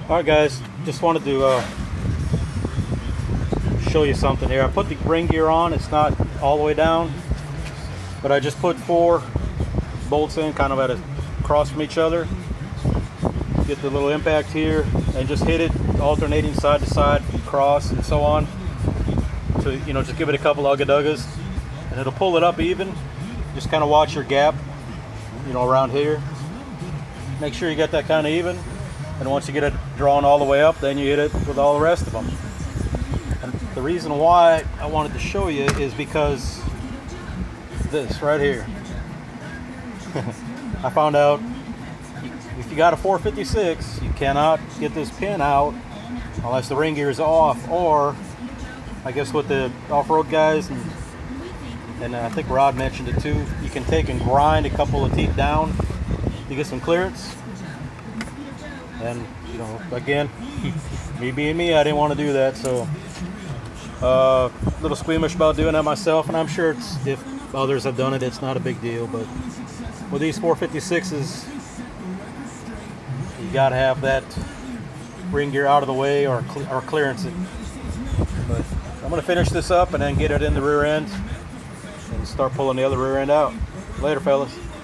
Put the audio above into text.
Alright guys, just wanted to show you something here. I put the ring gear on, it's not all the way down, but I just put 4 bolts in kind of at a cross from each other. Get the little impact here and just hit it alternating side to side, cross and so on. So, you know, just give it a couple ugga-duggas and it'll pull it up even. Just kind of watch your gap, you know, around here. Make sure you get that kind of even. And once you get it drawn all the way up, then you hit it with all the rest of them. And the reason why I wanted to show you is because this right here. I found out if you got a 456, you cannot get this pin out unless the ring gear is off, or I guess what the off-road guys and I think Rod mentioned it too, you can take and grind a couple of teeth down to get some clearance. And you know, again, me being me, I didn't want to do that, so a little squeamish about doing that myself, and I'm sure if others have done it, it's not a big deal. But with these 456s, you got to have that ring gear out of the way or clearance it. But I'm going to finish this up and then get it in the rear end and start pulling the other rear end out. Later, fellas.